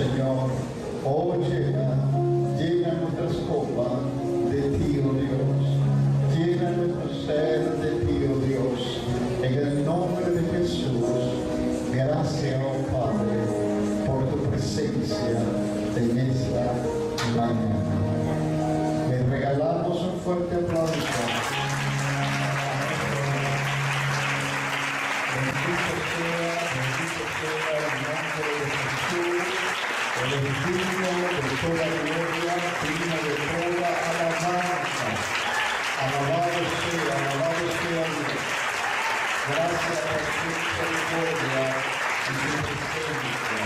Señor, llena nuestras copas de ti, oh Dios. Llena nuestro ser de ti, oh Dios. En el nombre de Jesús, gracias, oh Padre, por tu presencia en esta mañana. Le regalamos un fuerte aplauso. Bendito sea el nombre de Jesús, el digno de toda gloria, digno de toda alabanza. Alabado sea Dios. Gracias por su misericordia y su presencia.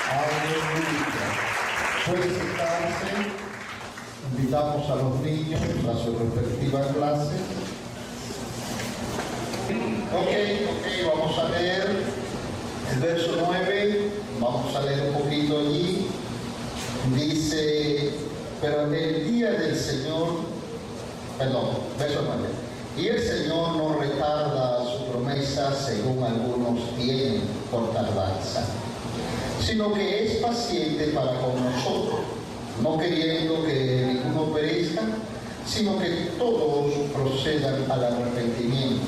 Aleluya. Puede sentarse. Invitamos a los niños a su respectiva clase. Ok, vamos a leer el verso 9, vamos a leer un poquito allí. Dice, pero el día del Señor, verso 9. Y el Señor no retarda su promesa, según algunos tienen por tardanza, sino que es paciente para con nosotros, no queriendo que ninguno perezca, sino que todos procedan al arrepentimiento.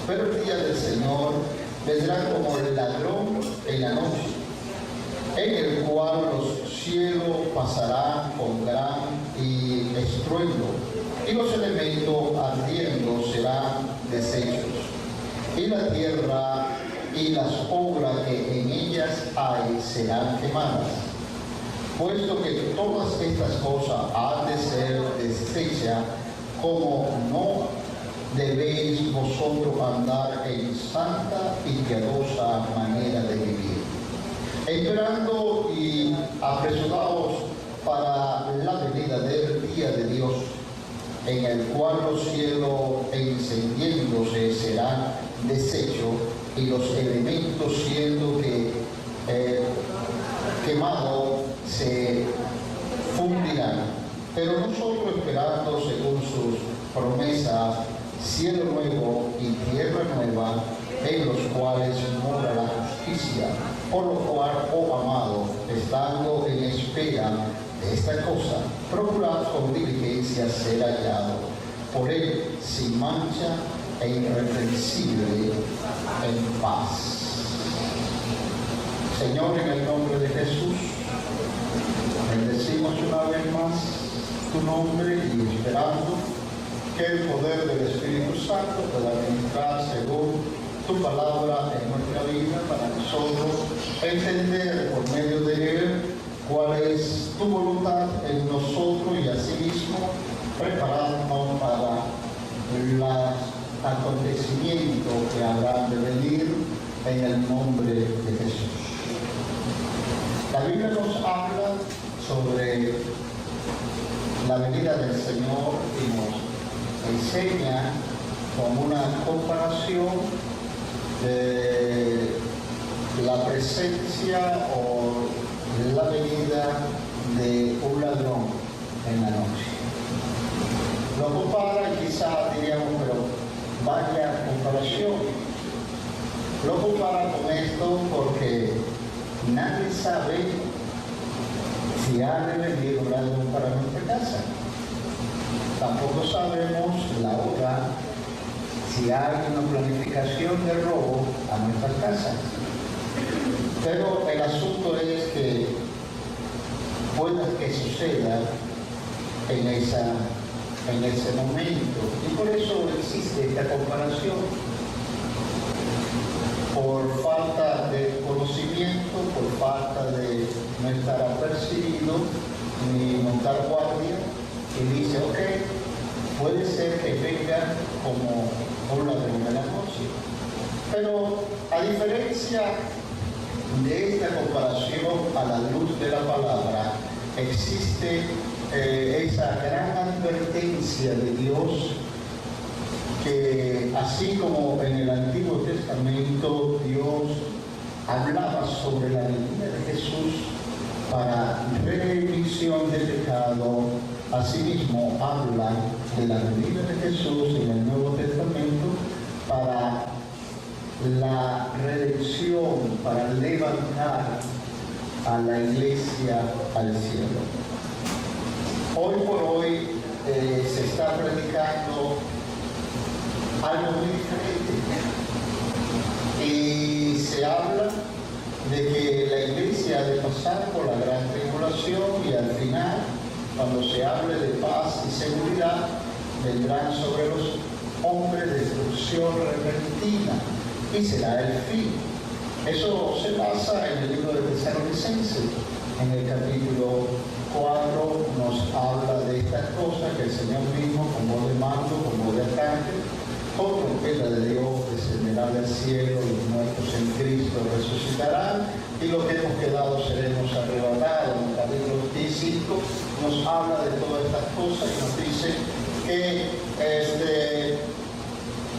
Pero el día del Señor vendrá como el ladrón en la noche, en el cual los cielos pasarán con gran estruendo, y los elementos ardiendo serán deshechos, y la tierra y las obras que en ellas hay serán quemadas. Puesto que todas estas cosas han de ser deshechas, como no debéis vosotros andar en santa y piadosa manera de vivir, esperando y apresurados para la venida del día de Dios, en el cual los cielos encendiéndose serán deshechos, y los elementos siendo quemados se fundirán. Pero nosotros, esperando según sus promesas, cielo nuevo y tierra nueva, en los cuales mora la justicia, por lo cual, oh amado, estando en espera de esta cosa, procurad con diligencia ser hallado por él sin mancha e irreprensible en paz. Señor, en el nombre de Jesús, bendecimos una vez más tu nombre y esperando que el poder del Espíritu Santo pueda ministrar según tu palabra en nuestra vida, para nosotros entender por medio de él cuál es tu voluntad en nosotros, y asimismo prepararnos para los acontecimientos que habrán de venir en el nombre de Jesús. La Biblia nos habla sobre la venida del Señor y nos enseña con una comparación de la presencia o la venida de un ladrón en la noche. Lo compara y quizás diríamos, pero vaya comparación. Lo compara con esto porque nadie sabe si ha de venir un ladrón para nuestra casa. Tampoco sabemos la hora, si hay una planificación de robo a nuestra casa. Pero el asunto es que pueda que suceda en ese momento. Y por eso existe esta comparación. Por falta de conocimiento, por falta de no estar apercibido ni montar guardia, y dice, ok, puede ser que venga como un ladrón de la noche. Pero a diferencia de esta comparación a la luz de la palabra, existe esa gran advertencia de Dios, que así como en el Antiguo Testamento Dios hablaba sobre la venida de Jesús para remisión de pecado, asimismo habla de la venida de Jesús en el Nuevo Testamento para la redención, para levantar a la iglesia al cielo. Hoy por hoy se está predicando algo muy diferente. Y se habla de que la iglesia ha de pasar por la gran tribulación y al final, cuando se hable de paz y seguridad, vendrán sobre los hombres destrucción repentina y será el fin. Eso se basa en el libro de Tesalonicenses, en el capítulo 4 nos habla de estas cosas que el Señor mismo, con voz de mando, con voz de arcángel, con trompeta de Dios, descenderá del cielo, los muertos en Cristo resucitarán y los que hemos quedado seremos arrebatados. En el capítulo 5 nos habla de todas estas cosas y nos dice que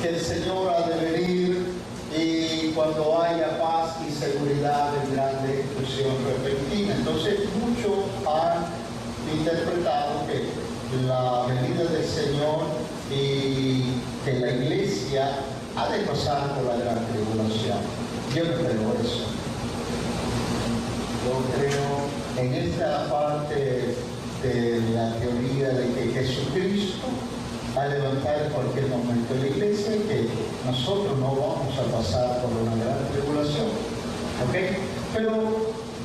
el Señor ha de venir y cuando haya paz y seguridad vendrá destrucción repentina. Entonces muchos han interpretado que la venida del Señor y que la iglesia ha de pasar por la gran tribulación. Yo no creo eso. Yo creo en esta parte de la teoría de que Jesucristo va a levantar en cualquier momento la iglesia y que nosotros no vamos a pasar por una gran tribulación. ¿Ok? Pero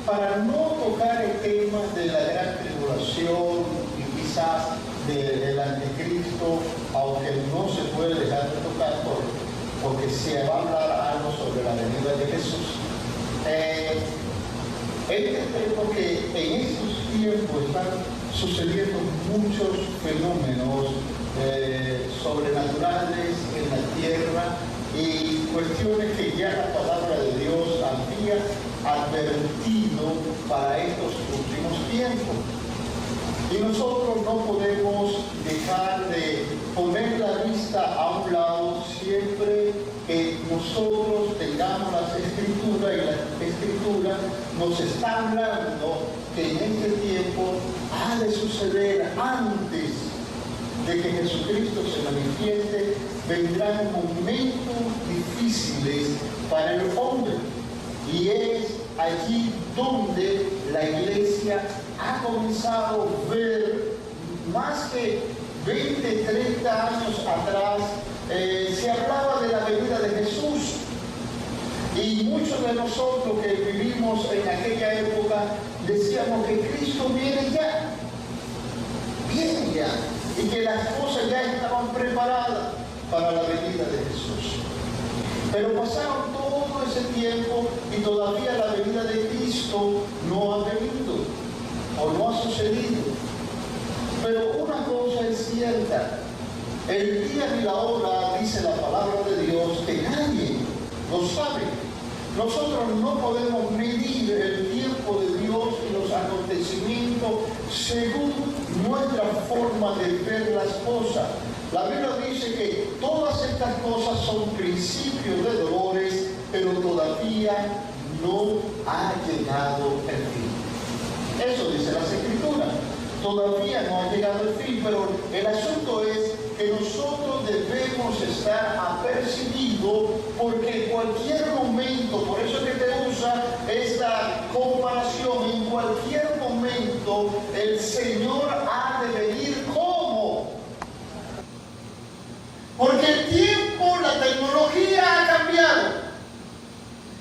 para no tocar el tema de la gran tribulación y quizás del anticristo, aunque no se puede dejar de tocar porque se va a hablar algo sobre la venida de Jesús. Entendemos que en estos tiempos están sucediendo muchos fenómenos sobrenaturales en la tierra y cuestiones que ya la palabra de Dios había advertido para estos últimos tiempos. Y nosotros no podemos dejar de poner la vista a un lado siempre que nosotros tengamos las escrituras, y la escritura nos está hablando que en este tiempo ha de suceder antes de que Jesucristo se manifieste, vendrán momentos difíciles para el hombre. Y es allí donde la iglesia ha comenzado a ver, más que 20, 30 años atrás, se hablaba de la venida de Jesús. Y muchos de nosotros que vivimos en aquella época decíamos que Cristo viene ya. Viene ya. Y que las cosas ya estaban preparadas para la venida de Jesús. Pero pasaron todo ese tiempo y todavía la venida de Cristo no ha venido o no ha sucedido. Pero una cosa es cierta, el día y la hora, dice la palabra de Dios, que nadie lo sabe. Nosotros no podemos medir el tiempo de Dios y los acontecimientos según nuestra forma de ver las cosas. La Biblia dice que todas estas cosas son principios de dolores, pero todavía no ha llegado el fin. Eso dice las Escrituras. Todavía no ha llegado el fin, pero el asunto es que nosotros debemos estar apercibidos porque en cualquier momento, por eso es que te usa esta comparación, en cualquier momento el Señor ha de venir. ¿Cómo? Porque el tiempo, la tecnología ha cambiado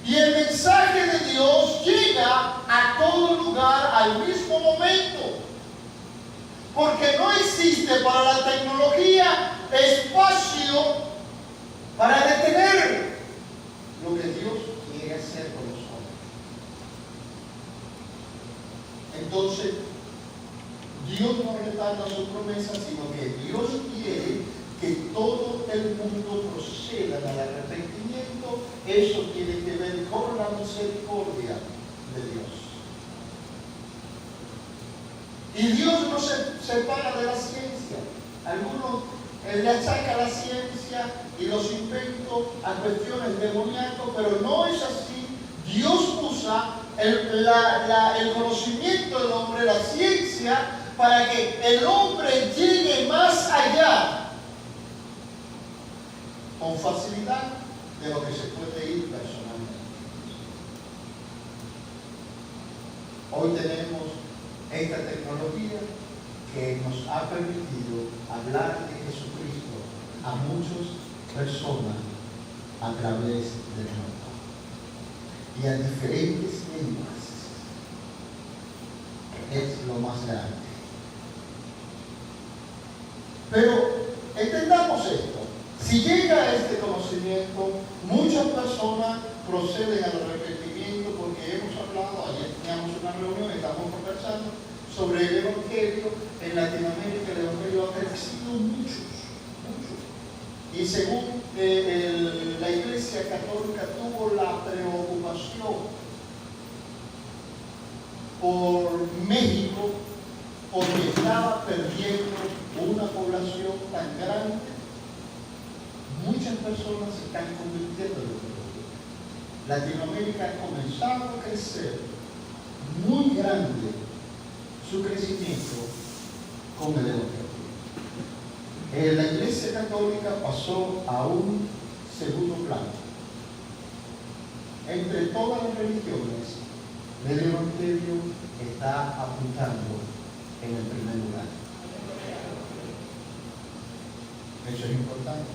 y el mensaje de Dios llega a todo lugar al mismo momento. Porque no existe para la tecnología espacio para detener lo que Dios quiere hacer con los hombres. Entonces, Dios no retarda su promesa, sino que Dios quiere que todo el mundo proceda al arrepentimiento. Eso tiene que ver con la misericordia de Dios. Y Dios no se separa de la ciencia. Algunos le achacan la ciencia y los inventos a cuestiones demoníacas, pero no es así. Dios usa el conocimiento del hombre, la ciencia, para que el hombre llegue más allá con facilidad de lo que se puede ir personalmente. Hoy tenemos esta tecnología que nos ha permitido hablar de Jesucristo a muchas personas a través del mundo y a diferentes lenguas. Es lo más grande. Pero entendamos esto. Si llega a este conocimiento, muchas personas proceden al arrepentimiento porque hemos hablado, ayer teníamos una reunión, estamos conversando sobre el Evangelio. En Latinoamérica el Evangelio ha crecido mucho. Y según la Iglesia Católica tuvo la preocupación por México porque estaba perdiendo una población tan grande. Muchas personas se están convirtiendo en Latinoamérica. Latinoamérica ha comenzado a crecer muy grande su crecimiento con el Evangelio. La Iglesia Católica pasó a un segundo plano. Entre todas las religiones, el Evangelio está apuntando en el primer lugar. Eso es importante.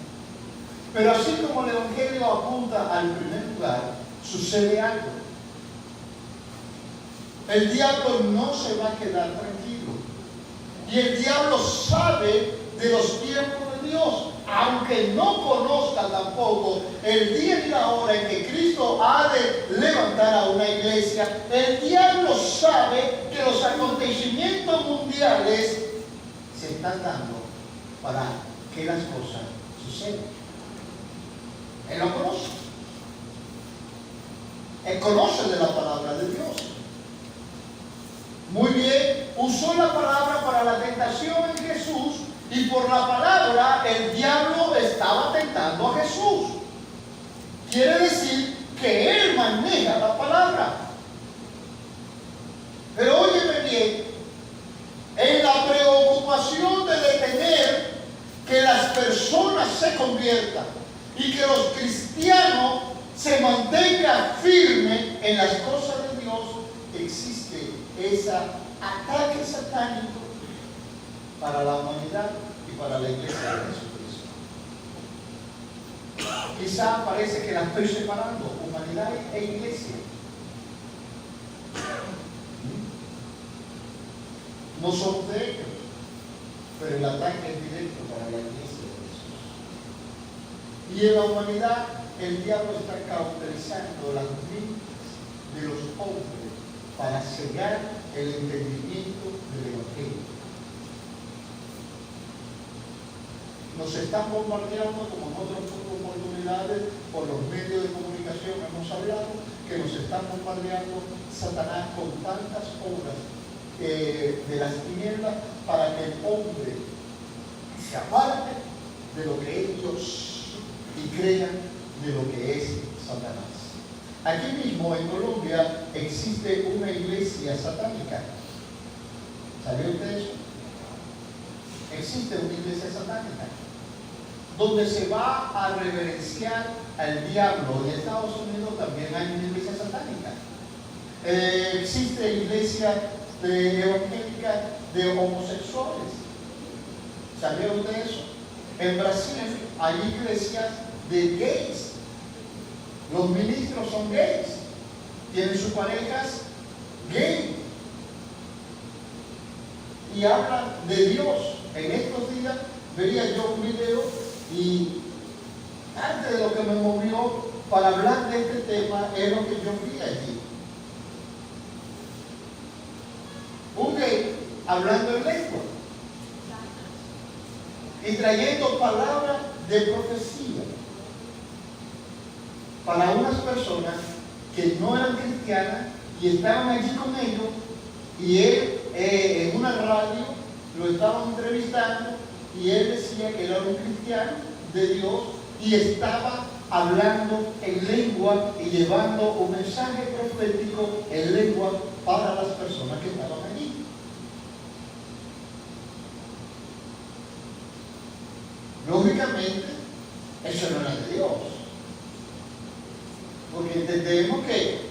Pero así como el Evangelio apunta al primer lugar, sucede algo. El diablo no se va a quedar tranquilo. Y el diablo sabe de los tiempos de Dios, aunque no conozca tampoco el día y la hora en que Cristo ha de levantar a una iglesia. El diablo sabe que los acontecimientos mundiales se están dando para que las cosas sucedan. Él lo conoce. Él conoce de la palabra de Dios. Muy bien, usó la palabra para la tentación en Jesús, y por la palabra el diablo estaba tentando a Jesús. Quiere decir que él maneja la palabra. Pero óyeme bien, en la preocupación de detener que las personas se conviertan y que los cristianos se mantengan firmes en las cosas de Dios, existe ese ataque satánico para la humanidad y para la iglesia de Jesucristo. Quizá parece que la estoy separando, humanidad e iglesia. No somos de ellos, pero el ataque es directo para la iglesia de Jesús. Y en la humanidad el diablo está cauterizando las mentes de los hombres para cegar el entendimiento del Evangelio. Nos están bombardeando, como en otras oportunidades, por los medios de comunicación hemos hablado, que nos están bombardeando Satanás con tantas obras de las tinieblas para que el hombre se aparte de lo que es Dios y crean de lo que es Satanás. Aquí mismo en Colombia existe una iglesia satánica. ¿Sabía usted eso? Existe una iglesia satánica donde se va a reverenciar al diablo. En Estados Unidos también hay una iglesia satánica. Existe iglesia evangélica de homosexuales. ¿Sabía usted eso? En Brasil hay iglesias de gays. Los ministros son gays. Tienen sus parejas gay. Y hablan de Dios. En estos días veía yo un video y parte de lo que me movió para hablar de este tema es lo que yo vi allí. Un gay hablando en lengua y trayendo palabras de profecía para unas personas que no eran cristianas y estaban allí con ellos, y él en una radio lo estaban entrevistando y él decía que era un cristiano de Dios y estaba hablando en lengua y llevando un mensaje profético en lengua para las personas que estaban allí. Lógicamente, eso no era de Dios, porque entendemos que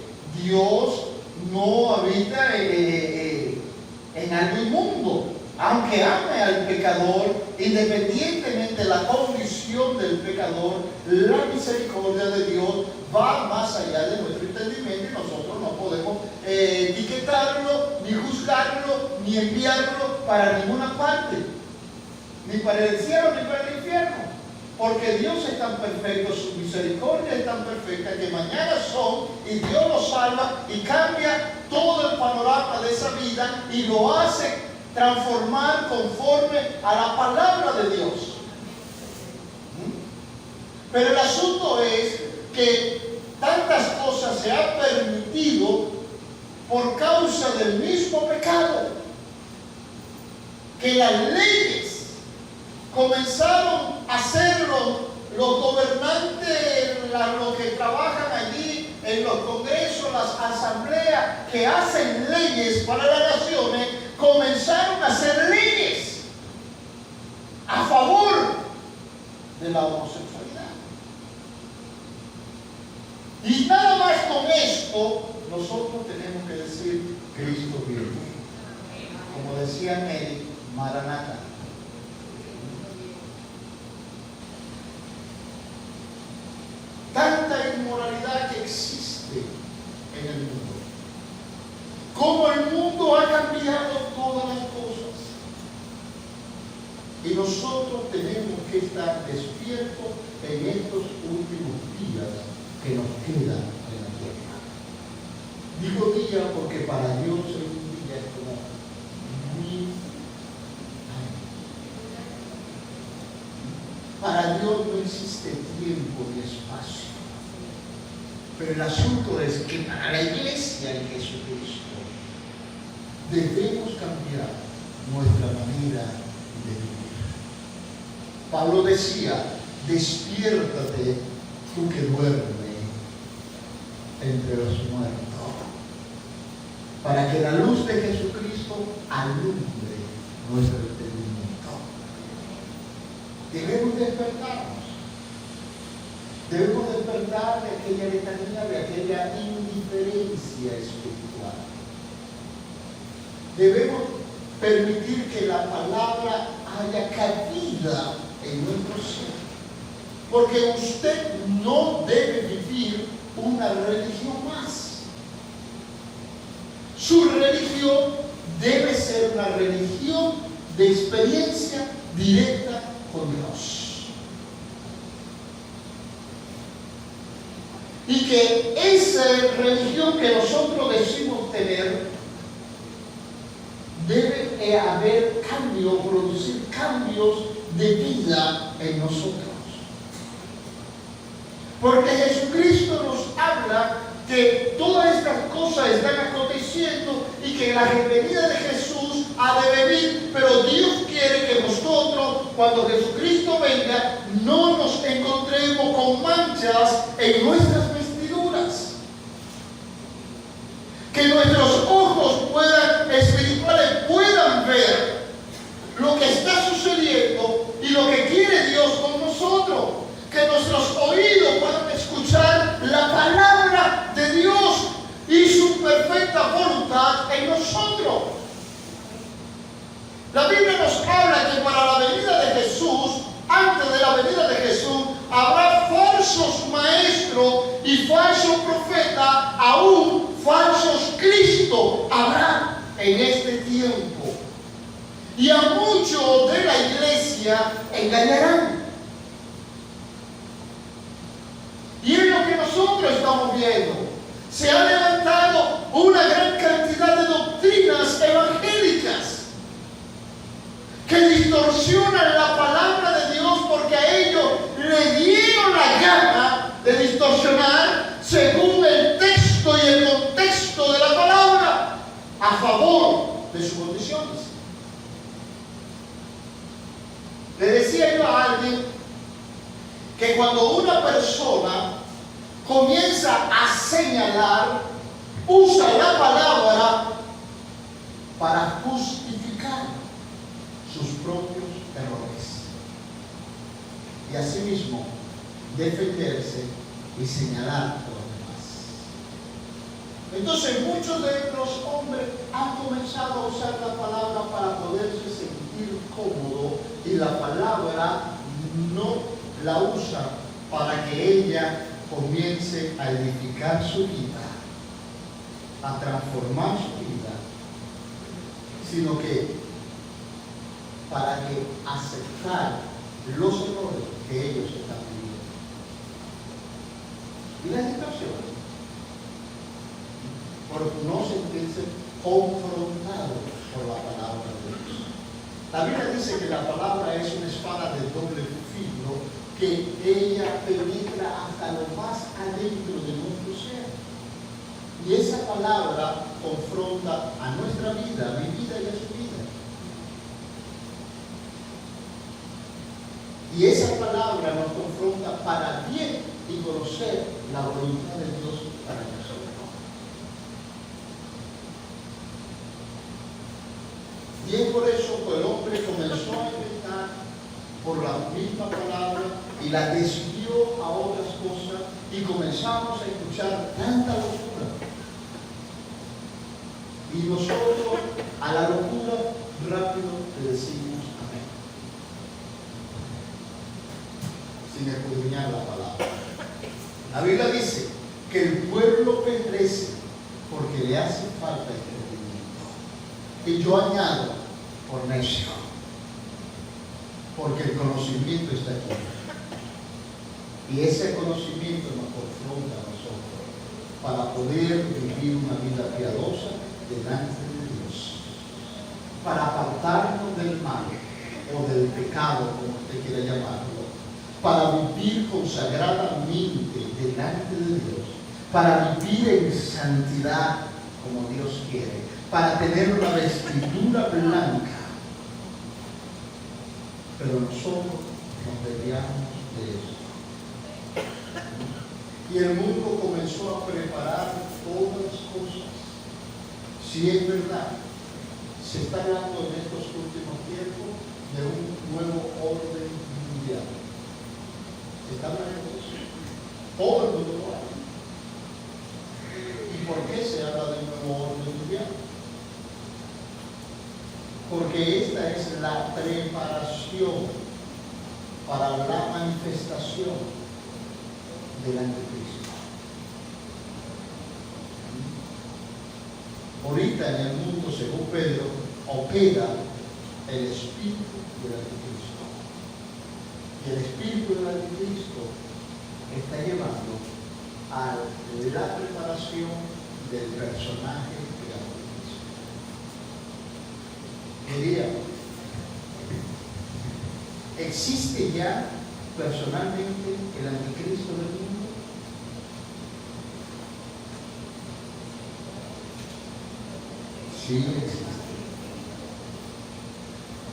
Dios no habita en algo inmundo. Aunque ame al pecador, independientemente de la condición del pecador, la misericordia de Dios va más allá de nuestro entendimiento y nosotros no podemos etiquetarlo, ni juzgarlo, ni enviarlo para ninguna parte, ni para el cielo ni para el infierno. Porque Dios es tan perfecto, su misericordia es tan perfecta que mañana son y Dios lo salva y cambia todo el panorama de esa vida y lo hace transformar conforme a la palabra de Dios. Pero el asunto es que tantas cosas se han permitido por causa del mismo pecado, que las leyes comenzaron a hacerlo los gobernantes, los que trabajan allí en los congresos, las asambleas que hacen leyes para las naciones, comenzaron a hacer leyes a favor de la homosexualidad. Y nada más con esto, nosotros tenemos que decir: Cristo viene. Como decía Mary, Maranatha. Tanta inmoralidad que existe en el mundo. Cómo el mundo ha cambiado todas las cosas. Y nosotros tenemos que estar despiertos en estos últimos días que nos quedan en la tierra. Digo día porque para Dios un día es como 1000 años. Para Dios no existe tiempo ni espacio. Pero el asunto es que para la iglesia en Jesucristo debemos cambiar nuestra manera de vivir. Pablo decía: despiértate tú que duermes entre los muertos, para que la luz de Jesucristo alumbre nuestro entendimiento. Debemos despertarnos. Debemos despertar de aquella letanía, de aquella indiferencia espiritual. Debemos permitir que la palabra haya cabida en nuestro ser. Porque usted no debe vivir una religión más. Su religión debe ser una religión de experiencia directa con Dios. Y que esa religión que nosotros decimos tener debe haber cambio, producir cambios de vida en nosotros. Porque Jesucristo nos habla que todas estas cosas están aconteciendo y que la venida de Jesús ha de venir, pero Dios quiere que nosotros, cuando Jesucristo venga, no nos encontremos con manchas en nuestras vestiduras. Que nuestros ojos espirituales puedan ver lo que está sucediendo y lo que quiere Dios con nosotros. Que nuestros oídos puedan escuchar la palabra de Dios y su perfecta voluntad en nosotros. La Biblia nos habla que para la venida de Jesús, antes de la venida de Jesús, habrá falsos maestros y falsos profetas, aún falsos Cristos habrá en este tiempo. Y a muchos de la iglesia engañarán. Y es lo que nosotros estamos viendo. Se ha levantado una gran cantidad de doctrinas evangélicas que distorsionan la palabra de Dios, porque a ellos le dieron la gana de distorsionar según el texto y el contexto de la palabra a favor de sus condiciones. Le decía yo a alguien que cuando una persona comienza a señalar, usa la palabra para justificar sus propios errores y asimismo defenderse y señalar a los demás. Entonces muchos de los hombres han comenzado a usar la palabra para poderse sentir cómodo, y la palabra no la usa para que ella comience a edificar su vida, a transformar su vida, sino que para que aceptar los errores que ellos están viviendo. Y la situación por no sentirse confrontados por la palabra de Dios. La Biblia dice que la palabra es una espada de doble filo, que ella penetra hasta lo más adentro de nuestro ser. Y esa palabra confronta a nuestra vida, a mi vida y a su vida. Y esa palabra nos confronta para bien y conocer la voluntad de Dios para nosotros. Y es por eso que el hombre comenzó a inventar por la misma palabra y la desvió a otras cosas, y comenzamos a escuchar tanta locura. Y nosotros a la locura rápido le decimos amén, sin escudriñar la palabra. La Biblia dice que el pueblo perece porque le hace falta entendimiento. Y yo añado, por necio, porque el conocimiento está aquí. Y ese conocimiento nos confronta a nosotros para poder vivir una vida piadosa delante de Dios, para apartarnos del mal o del pecado, como usted quiera llamarlo, para vivir consagradamente delante de Dios, para vivir en santidad como Dios quiere, para tener una vestidura blanca. Pero nosotros nos desviamos de eso. Y el mundo comenzó a preparar todas las cosas. Si es verdad, se está hablando en estos últimos tiempos de un nuevo orden mundial. Se está hablando de eso. Todo el mundo lo habla. ¿Y por qué se habla de un nuevo orden mundial? Porque esta es la preparación para la manifestación del anticristo. Ahorita en el mundo, según Pedro, opera el espíritu del anticristo. Y el espíritu del anticristo está llevando a la preparación del personaje del anticristo. Diría, ¿existe ya personalmente el anticristo del mundo? Sí existe.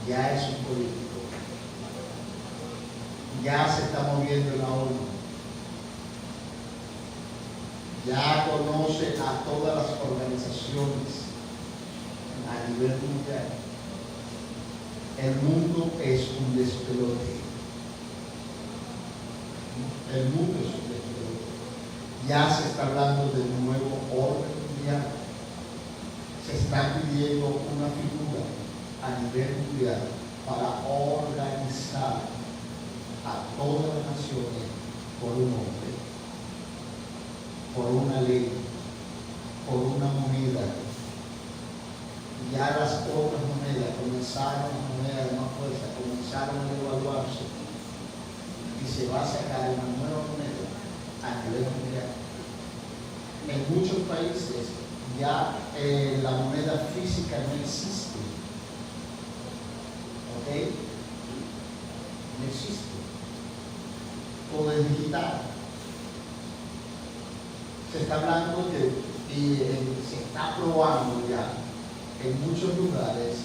Ya es un político. Ya se está moviendo en la ONU. Ya conoce a todas las organizaciones a nivel mundial. El mundo es un despelote. El mundo es un despelote. Ya se está hablando de un nuevo orden mundial. Se está pidiendo una figura a nivel mundial para organizar a todas las naciones por un hombre, por una ley, por una moneda. Ya las otras monedas comenzaron, las monedas de más fuerza, comenzaron a evaluarse, y se va a sacar una nueva moneda a nivel mundial. En muchos países ya la moneda física no existe. ¿Ok? No existe. Todo es digital. Se está hablando y se está probando ya en muchos lugares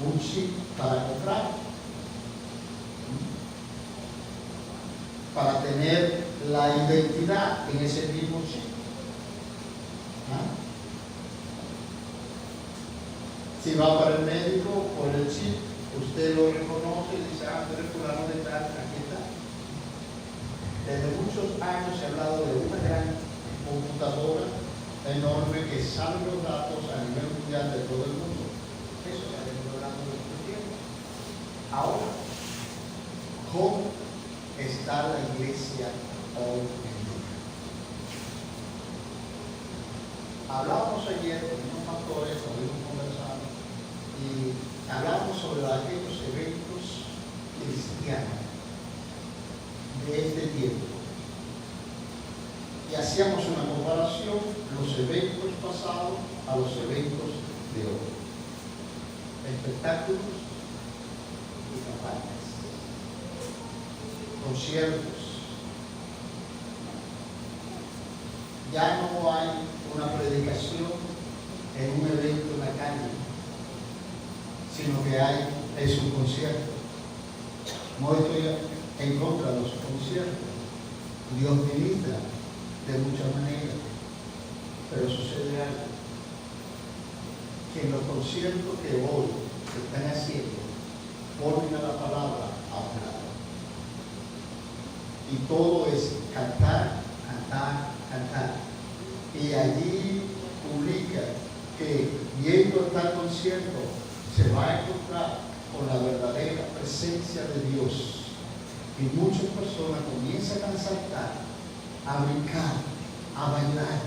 un chip para comprar, para tener la identidad en ese mismo chip. Si va para el médico por el chip, usted lo reconoce y dice, tú eres fulano de tal, aquí está. Desde muchos años se ha hablado de una gran computadora enorme que sabe los datos a nivel mundial de todo el mundo. Eso ya hemos logrado en este tiempo. Ahora, ¿cómo está la iglesia hoy en día? Hablábamos ayer con unos pastores, estuvimos conversando, y hablamos sobre aquellos eventos cristianos de este tiempo. Y hacíamos una comparación, los eventos pasados a los eventos de hoy. Espectáculos y campañas. Conciertos. Ya no hay una predicación en un evento en la calle, sino que es un concierto. No estoy en contra de los conciertos. Dios ministra de muchas maneras, pero sucede algo, que en los conciertos que hoy se están haciendo ponen a la palabra a un lado, y todo es cantar, cantar, cantar, y allí publica que viendo tal concierto se va a encontrar con la verdadera presencia de Dios, y muchas personas comienzan a saltar, a brincar, a bailar,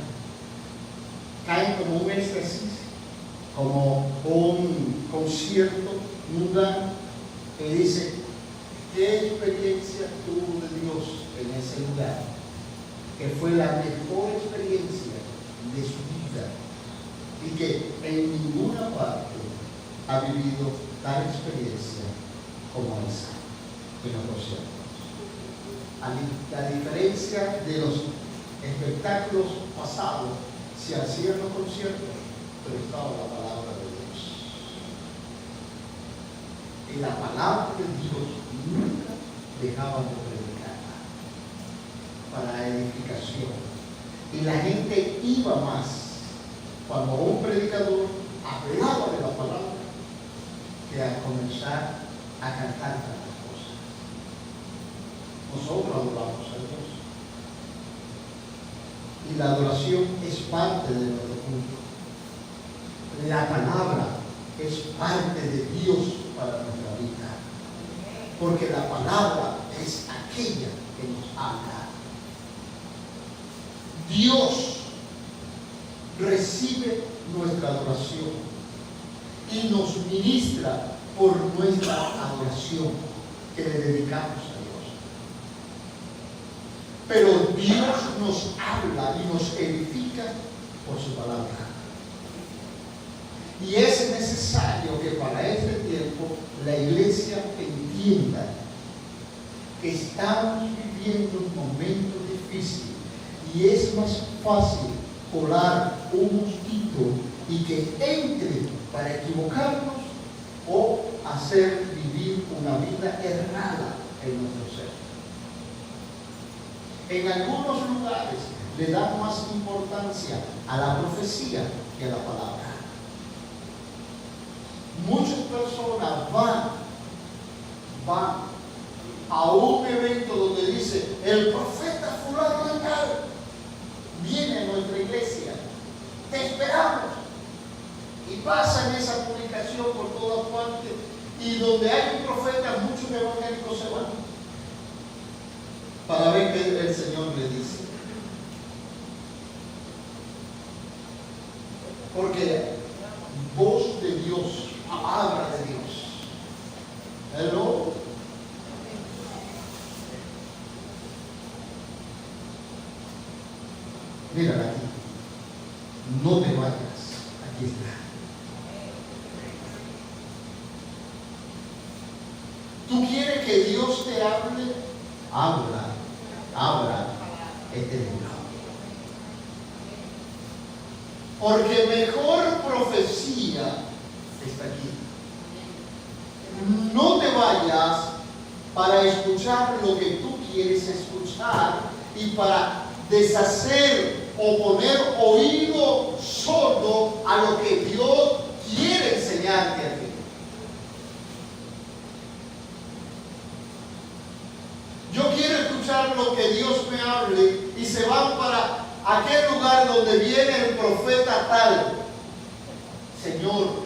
caen como un éxtasis, como un concierto mundano, y dice, ¿qué experiencia tuvo de Dios en ese lugar? Que fue la mejor experiencia de su vida, y que en ninguna parte ha vivido tal experiencia como esa en los conciertos. La diferencia de los espectáculos pasados, se hacían los conciertos, pero estaba la palabra de Dios. Y la palabra de Dios nunca dejaba de predicarla para edificación. Y la gente iba más cuando un predicador hablaba de la palabra que a comenzar a cantar tantas cosas. Nosotros adoramos a Dios. Y la adoración es parte de nuestro culto. La palabra es parte de Dios para nuestra vida. Porque la palabra es aquella que nos habla. Dios recibe nuestra adoración y nos ministra por nuestra adoración que le dedicamos a Dios. Pero Dios nos habla y nos edifica por su palabra. Y es necesario que para este tiempo la iglesia entienda que estamos viviendo un momento difícil y es más fácil colar un mosquito y que entre para equivocarnos o hacer vivir una vida errada en nuestro ser. En algunos lugares le dan más importancia a la profecía que a la palabra. Muchas personas van a un evento donde dice el profeta fulano de tal viene a nuestra iglesia, te esperamos, y pasan esa publicación por todas partes, y donde hay un profeta muchos evangélicos se van para ver qué el Señor le dice, porque voz de Dios, palabra de Dios. Hello. Mírala aquí. No te vayas. Aquí está. ¿Tú quieres que Dios te hable? Habla este libro. Porque mejor profecía está aquí. No te vayas para escuchar lo que tú quieres escuchar y para deshacer o poner oído sordo a lo que Dios quiere enseñarte a ti. Yo quiero escuchar lo que Dios me hable y se van para aquel lugar donde viene el profeta tal, Señor,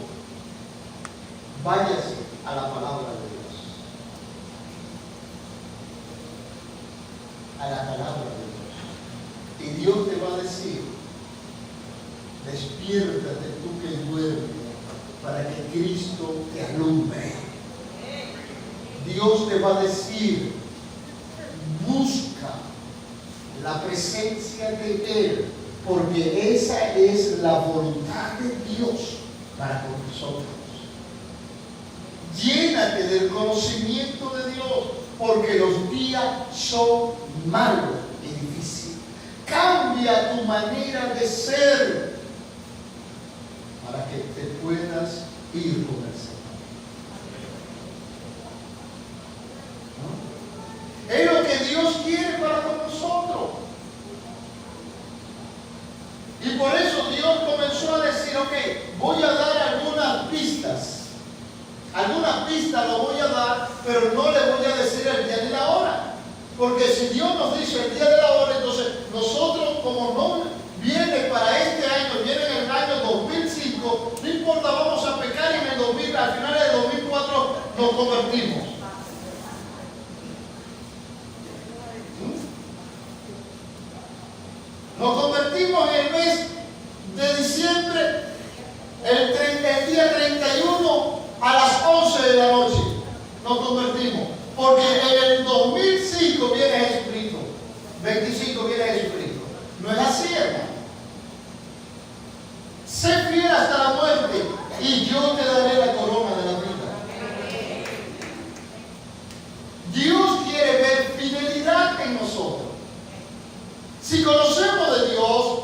váyase a la palabra de Dios. A la palabra de Dios. Y Dios te va a decir, despiértate tú que duermes, para que Cristo te alumbre. Dios te va a decir, busca la presencia de Él, porque esa es la voluntad de Dios para con nosotros. Llénate del conocimiento de Dios, porque los días son malos y difíciles. Cambia tu manera de ser para que te puedas ir con el Señor. ¿No? Es lo que Dios quiere para con nosotros. Y por eso Dios comenzó a decir, ok, voy a dar algunas pistas. Algunas pistas lo voy a dar, pero no le voy a decir el día ni la hora. Porque si Dios nos dice el día de la hora, entonces nosotros, como no viene para este año, viene en el año 2005, no importa, vamos a pecar y en el 2000, al final del 2004 nos convertimos. Nos convertimos en el mes de diciembre, el día 31 a las 11 de la noche. Nos convertimos. Porque en el 2005 viene Jesucristo. 25 viene Jesucristo. No es así, hermano. Sé fiel hasta la muerte y yo te daré la corona de la vida. Dios quiere ver fidelidad en nosotros. Si conocemos de Dios,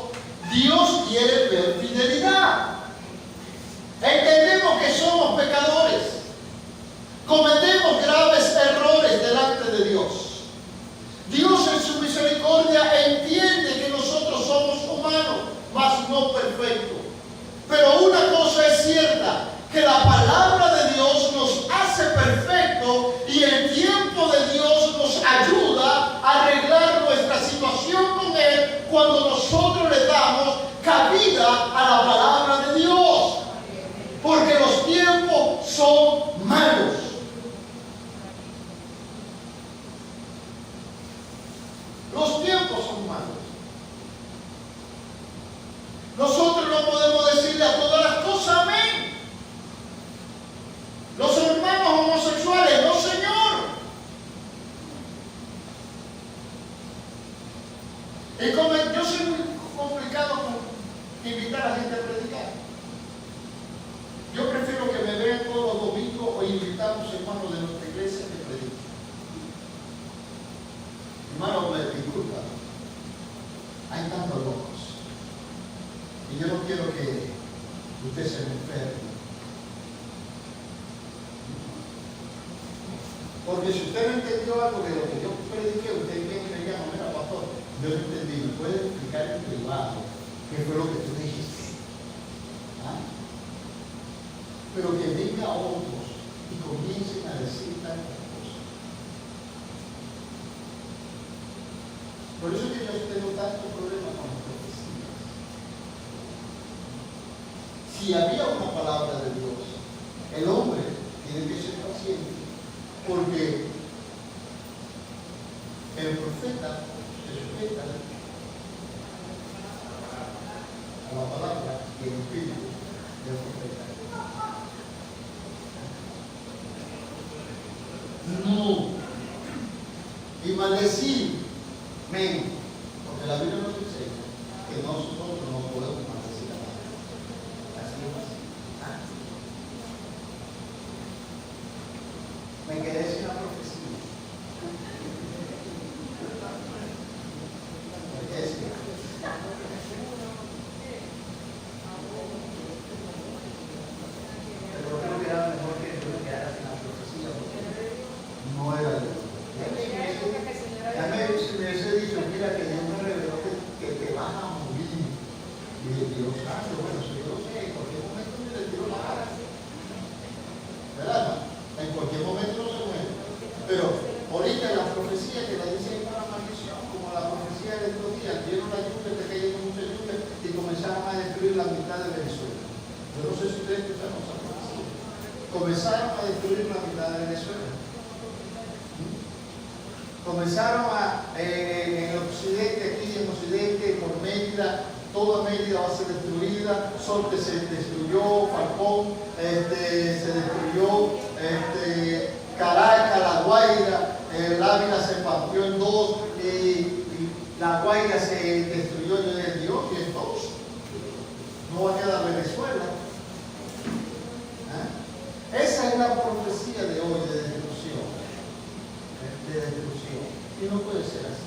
Dios quiere ver fidelidad. Entendemos que somos pecadores. Cometemos graves errores delante de Dios. Dios en su misericordia entiende que nosotros somos humanos, mas no perfectos. Pero una cosa es cierta, que la palabra de Dios nos hace perfectos y el tiempo de Dios nos ayuda a arreglar nuestra situación con Él cuando nosotros le damos cabida a la palabra de Dios. Porque los tiempos son malos. Los tiempos son malos. Nosotros no podemos decirle a todas las cosas amén. Los hermanos homosexuales, no, Señor. Y como yo soy muy complicado con invitar a la gente a predicar. Yo prefiero que me vean todos los domingos o invitamos hermanos de nuestra iglesia que prediquen. Hermano, me disculpa. Hay tantos locos. Y yo no quiero que usted se me enferme. Porque si usted no entendió algo de lo que yo prediqué, usted viene y me llama, mira, pastor, yo no entendí, ¿me puede explicar en privado qué fue lo que tú dijiste? ¿Ah? Pero que venga a otros y comiencen a decir tantas cosas. Por eso es que yo tengo tantos problemas con las profecías. Si había una palabra de Dios, el hombre tiene que ser paciente, porque el profeta se sujeta a la palabra y el espíritu del profeta. No. Y maldecir menos. Porque la Biblia nos enseña que nosotros no podemos maldecir a nadie. Así es. Me quedé sin la profecía. Me quedé sin. Pero creo que era mejor que yo me quedara sin la profecía, porque no era de Dios. Ya me hubiese dicho, mira, que Dios me reveló que te vas a morir. Y dije, Dios santo, bueno, eso yo lo sé, en cualquier momento me le tiro la cara. ¿Verdad? En cualquier momento no se muere. Pero ahorita la profecía que la dice para maldición, como la profecía de estos días, vieron la lluvia que cae Yo no sé si ustedes escucharon esa profecía. Comenzaron a destruir la mitad de Venezuela. Comenzaron en el occidente, aquí en occidente, por Mérida, toda Mérida va a ser destruida. Sorte se destruyó, Falcón se destruyó, Caracas, La Guaira, el Ávila se partió en dos y La Guaira se destruyó. Yo dije, Dios, y entonces no va a quedar Venezuela. Esa es la profecía de hoy de destrucción. Y no puede ser así.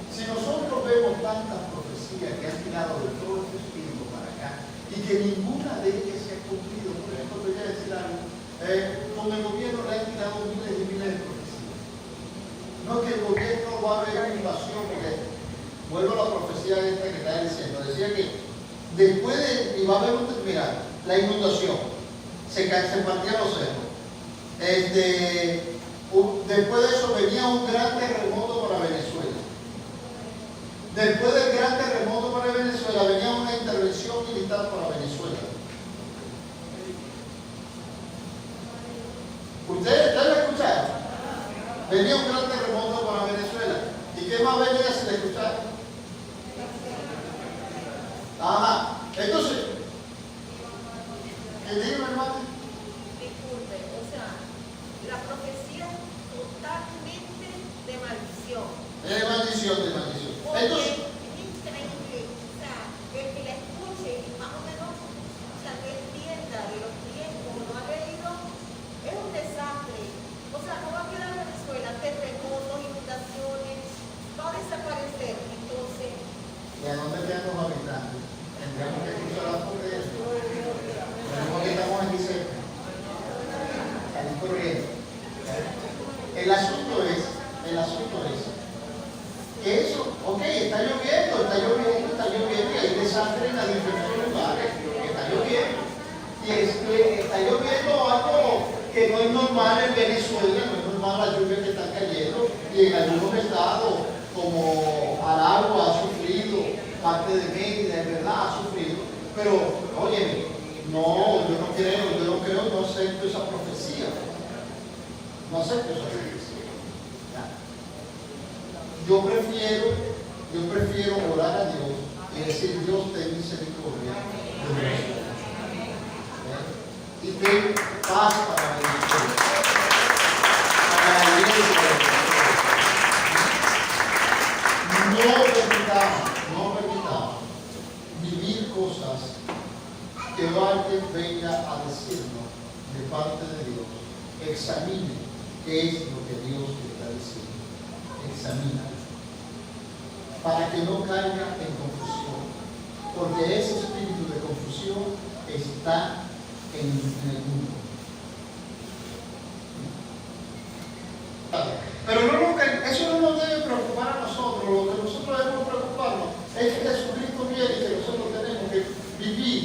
Si nosotros vemos tantas profecías que han tirado de todo este tiempo para acá y que ninguna de ellas se ha cumplido, por ejemplo, te voy a decir algo, con el gobierno le han tirado miles y miles de profecías. No es que el gobierno va a haber una invasión, porque vuelvo a la profecía esta que está diciendo, decía que después de, y va a haber mira, la inundación, se partían los cerros. Después de eso venía un gran terremoto para Venezuela. Después del gran terremoto para Venezuela venía una intervención militar para Venezuela. ¿Ustedes lo escucharon? Venía un gran terremoto para Venezuela. ¿Y qué más venía si le escucharon? Ajá. Entonces, ¿qué digo, hermano? Disculpe, o sea, la profecía es totalmente de maldición. De maldición, de maldición. Entonces, es increíble, o sea, el que la escuche y más o menos, o sea, que entienda de los tiempos, no ha leído, es un desastre. O sea, no va a quedar Venezuela, terremotos, inundaciones, va a desaparecer. Entonces, ¿y a dónde quedan los habitantes? Tendríamos que cruzar la frontera. Tenemos que estamos aquí cerca. Salir corriendo. El asunto es que eso, ok, está lloviendo, y hay desastre en la diferentes lugares, está lloviendo. Y está lloviendo algo que no es normal en Venezuela, no es normal las lluvias que están cayendo, y en algunos estados, como Aragua ha sufrido, parte de Mérida, es verdad, ha sufrido, pero, oye, no, yo no acepto esa profecía. No acepto esa profecía. Yo prefiero orar a Dios y decir, Dios, ten misericordia de nosotros. Y ten paz para Venezuela, para la iglesia. No permitamos vivir cosas que alguien venga a decirnos de parte de Dios. Examine qué es lo que Dios te está diciendo. Examina. Para que no caiga en confusión. Porque ese espíritu de confusión está en el mundo. Pero eso no nos debe preocupar a nosotros. Lo que nosotros debemos preocuparnos es que Jesucristo viene y que nosotros tenemos que vivir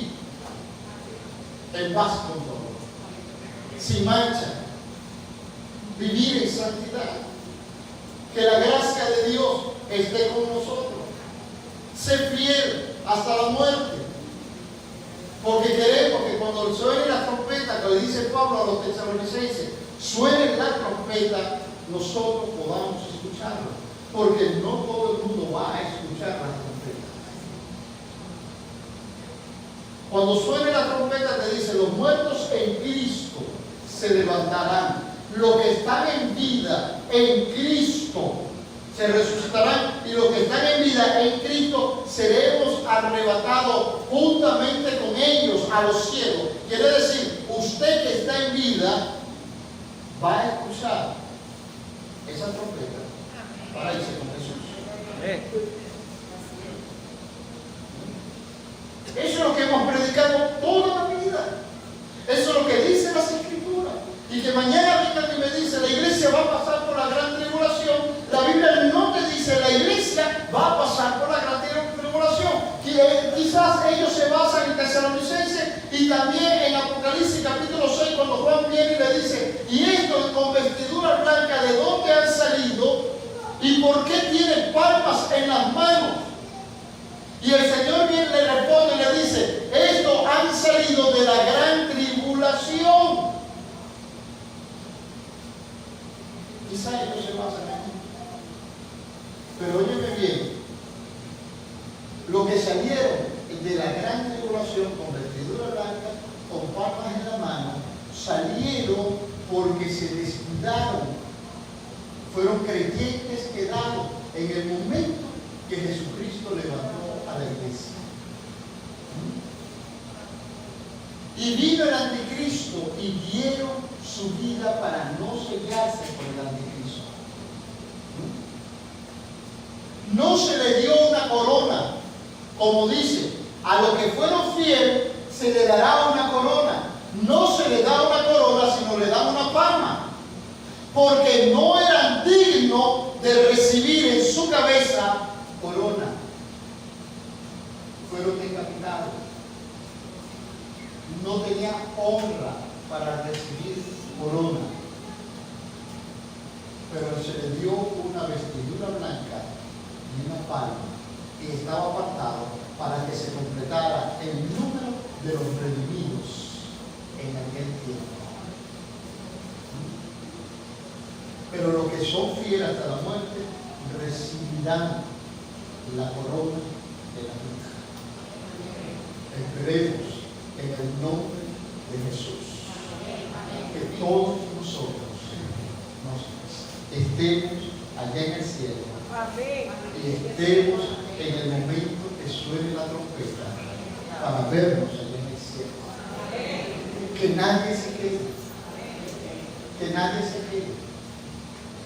en paz con todo, sin mancha, vivir en santidad, que la gracia de Dios esté con nosotros, ser fiel hasta la muerte, porque queremos que cuando suene la trompeta, que le dice Pablo a los tesalonicenses, suene la trompeta, nosotros podamos escucharla, porque no todo el mundo va a escuchar la trompeta. Cuando suene la trompeta te dice, los muertos en Cristo se levantarán, los que están en vida en Cristo se resucitarán, y los que están en vida en Cristo seremos arrebatados juntamente con ellos a los cielos. Quiere decir, usted que está en vida va a escuchar esa trompeta para irse con Jesús. Eso es lo que hemos predicado toda la vida. Eso es lo que dice las Escrituras. Y que mañana vengan y me dice, la iglesia va a pasar por la gran tribulación. La Biblia no te dice, la iglesia va a pasar por la gran tribulación. Quizás ellos se basan en Tesalonicenses y también en Apocalipsis capítulo 6, cuando Juan viene y le dice, y esto con vestidura blanca, ¿de dónde han salido? ¿Y por qué tienen palmas en las manos? Y el Señor viene y le responde y le dice, esto Cristo han salido de la gran tribulación. Quizá ellos se basan en esto. Pero óyeme bien, los que salieron de la gran tribulación con vestidura blanca, con palmas en la mano, salieron porque se descuidaron. Fueron creyentes quedados en el momento que Jesucristo levantó a la iglesia. Y vino el anticristo y dieron su vida para no sellarse con el anticristo. No se le dio una corona, como dice, a los que fueron fieles se le dará una corona. No se le da una corona, sino le da una palma, porque no eran dignos de recibir en su cabeza corona. Fueron decapitados. No tenían honra para recibir corona, pero se le dio una vestidura blanca y una palma, y estaba apartado para que se completara el número de los redimidos en aquel tiempo. Pero los que son fieles hasta la muerte recibirán la corona de la vida. Esperemos en el nombre de Jesús que todos nosotros estemos allá en el cielo y estemos en el momento que suene la trompeta para vernos allá en el cielo. Que nadie se quede, que nadie se quede,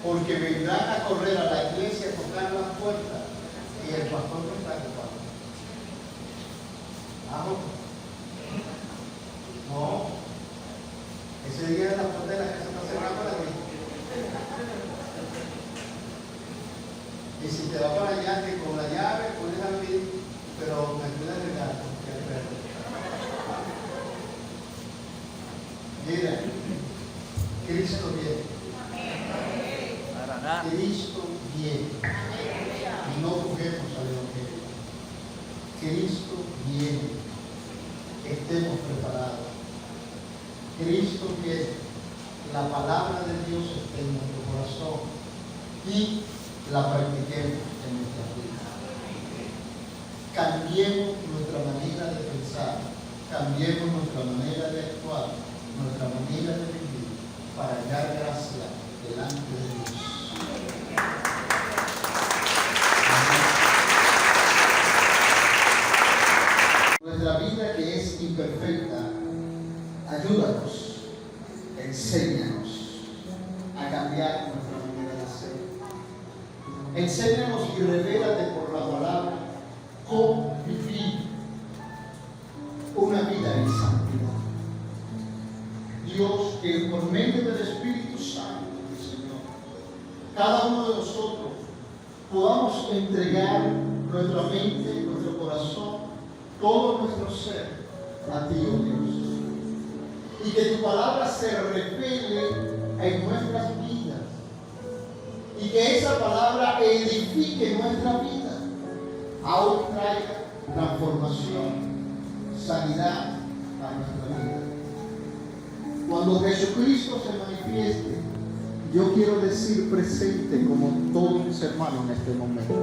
porque vendrán a correr a la iglesia a tocar las puertas y el pastor no está ocupado. No, ese día de la puerta de la casa está cerrada para ti. Y si te va para allá, que con la llave puedes abrir, pero me cuidas el gato, que es verde. Mira, Cristo viene. Cristo viene. Y no juguemos al Evangelio. Cristo viene. Estemos preparados. Cristo viene. La palabra de Dios está en nuestro corazón y la practiquemos en nuestra vida. Cambiemos nuestra manera de pensar, cambiemos nuestra manera de actuar, nuestra manera de vivir para hallar gracia delante de Dios. Nuestra vida, que es imperfecta, ayúdanos, enséñanos a cambiar nuestra manera de ser. Enséñanos y revélate por la palabra cómo vivir una vida en santidad. Dios, que por medio del Espíritu Santo, Señor, cada uno de nosotros podamos entregar nuestra mente, nuestro corazón, todo nuestro ser a ti, oh Dios. Y que tu palabra se revele en nuestras vidas. Y que esa palabra edifique nuestra vida. Aún traiga transformación, sanidad a nuestra vida. Cuando Jesucristo se manifieste, yo quiero decir presente como todos mis hermanos en este momento.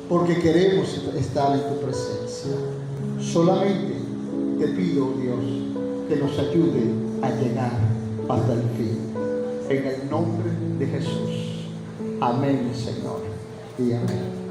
Porque queremos estar en tu presencia. Solamente te pido, Dios, que nos ayude a llegar hasta el fin. En el nombre de Jesús. Amén, Señor. Y amén.